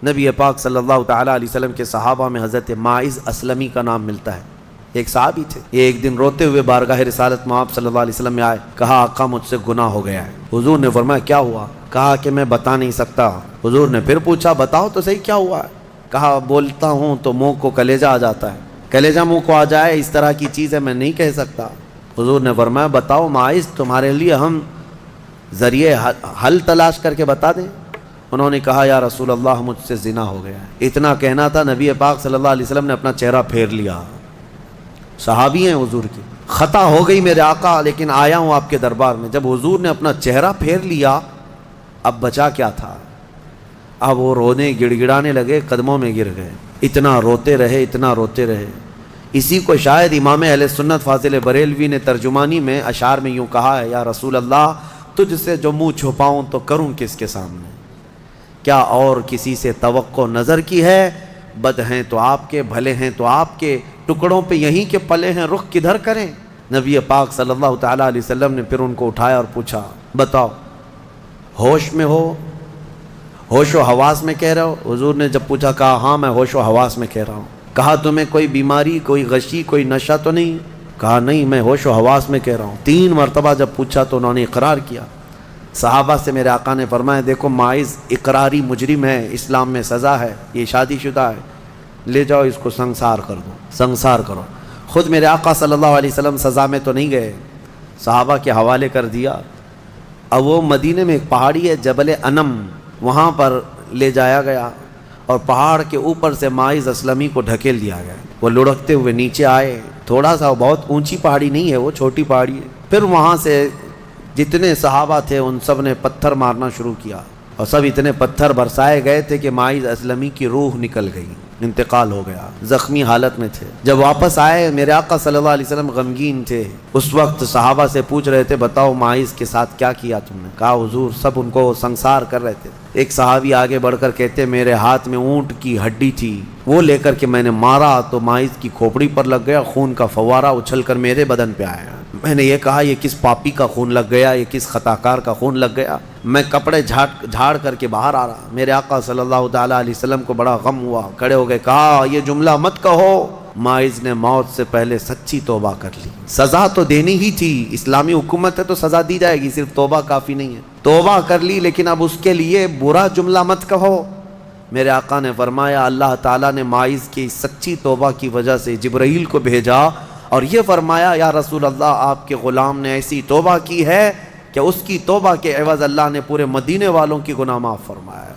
نبی پاک صلی اللہ تعالیٰ علیہ وسلم کے صحابہ میں حضرت ماعز اسلمی کا نام ملتا ہے، ایک صحابی تھے۔ یہ ایک دن روتے ہوئے بارگاہ رسالت میں آپ صلی اللہ علیہ وسلم میں آئے، کہا آقا مجھ سے گناہ ہو گیا ہے۔ حضور نے فرمایا کیا ہوا؟ کہا کہ میں بتا نہیں سکتا۔ حضور نے پھر پوچھا بتاؤ تو صحیح کیا ہوا ہے؟ کہا بولتا ہوں تو منہ کو کلیجہ آ جاتا ہے، کلیجہ منہ کو آ جائے اس طرح کی چیز ہے میں نہیں کہہ سکتا۔ حضور نے فرمایا بتاؤ ماعز تمہارے لیے ہم ذریعے حل تلاش کر کے بتا دیں؟ انہوں نے کہا یا رسول اللہ مجھ سے زنا ہو گیا ہے۔ اتنا کہنا تھا، نبی پاک صلی اللہ علیہ وسلم نے اپنا چہرہ پھیر لیا۔ صحابی ہیں حضور کی، خطا ہو گئی میرے آقا لیکن آیا ہوں آپ کے دربار میں۔ جب حضور نے اپنا چہرہ پھیر لیا اب بچا کیا تھا؟ اب وہ رونے گڑ گڑانے لگے، قدموں میں گر گئے، اتنا روتے رہے اتنا روتے رہے۔ اسی کو شاید امام اہل سنت فاضل بریلوی نے ترجمانی میں اشعار میں یوں کہا ہے، یا رسول اللہ تجھ سے جو منہ چھپاؤں تو کروں کس کے سامنے؟ کیا اور کسی سے توقع نظر کی ہے؟ بد ہیں تو آپ کے، بھلے ہیں تو آپ کے، ٹکڑوں پہ یہیں کے پلے ہیں، رخ کدھر کریں؟ نبی پاک صلی اللہ تعالیٰ علیہ وسلم نے پھر ان کو اٹھایا اور پوچھا بتاؤ ہوش میں ہو، ہوش و حواس میں کہہ رہے ہو؟ حضور نے جب پوچھا کہا ہاں میں ہوش و حواس میں کہہ رہا ہوں۔ کہا تمہیں کوئی بیماری، کوئی غشی، کوئی نشہ تو نہیں؟ کہا نہیں میں ہوش و حواس میں کہہ رہا ہوں۔ 3 مرتبہ جب پوچھا تو انہوں نے اقرار کیا۔ صحابہ سے میرے آقا نے فرمایا دیکھو ماعز اقراری مجرم ہے، اسلام میں سزا ہے، یہ شادی شدہ ہے، لے جاؤ اس کو سنسار کر دو، سنسار کرو۔ خود میرے آقا صلی اللہ علیہ وسلم سزا میں تو نہیں گئے، صحابہ کے حوالے کر دیا۔ اب وہ مدینے میں ایک پہاڑی ہے جبل انم، وہاں پر لے جایا گیا اور پہاڑ کے اوپر سے ماعز اسلمی کو ڈھکیل دیا گیا۔ وہ لڑکتے ہوئے نیچے آئے، تھوڑا سا بہت اونچی پہاڑی نہیں ہے، وہ چھوٹی پہاڑی ہے۔ پھر وہاں سے جتنے صحابہ تھے ان سب نے پتھر مارنا شروع کیا اور سب اتنے پتھر برسائے گئے تھے کہ ماعز اسلمی کی روح نکل گئی، انتقال ہو گیا، زخمی حالت میں تھے۔ جب واپس آئے میرے آقا صلی اللہ علیہ وسلم غمگین تھے۔ اس وقت صحابہ سے پوچھ رہے تھے بتاؤ ماعز کے ساتھ کیا کیا تم نے؟ کہا حضور سب ان کو سنسار کر رہے تھے۔ ایک صحابی آگے بڑھ کر کہتے میرے ہاتھ میں اونٹ کی ہڈی تھی، وہ لے کر کے میں نے مارا تو ماعز کی کھوپڑی پر لگ گیا، خون کا فوارہ اچھل کر میرے بدن پہ آیا۔ میں نے یہ کہا یہ کس پاپی کا خون لگ گیا، یہ کس خطاکار کا خون لگ گیا؟ میں کپڑے جھاڑ کر کے باہر آ رہا، میرے آقا صلی اللہ تعالیٰ علیہ وسلم کو بڑا غم ہوا، کھڑے ہو گئے، کہا یہ جملہ مت کہو، ماعز نے موت سے پہلے سچی توبہ کر لی۔ سزا تو دینی ہی تھی، اسلامی حکومت ہے تو سزا دی جائے گی، صرف توبہ کافی نہیں ہے۔ توبہ کر لی لیکن اب اس کے لیے برا جملہ مت کہو۔ میرے آقا نے فرمایا اللہ تعالیٰ نے ماعز کی سچی توبہ کی وجہ سے جبرائیل کو بھیجا اور یہ فرمایا یا رسول اللہ آپ کے غلام نے ایسی توبہ کی ہے کہ اس کی توبہ کے عوض اللہ نے پورے مدینے والوں کی گناہ معاف فرمایا ہے۔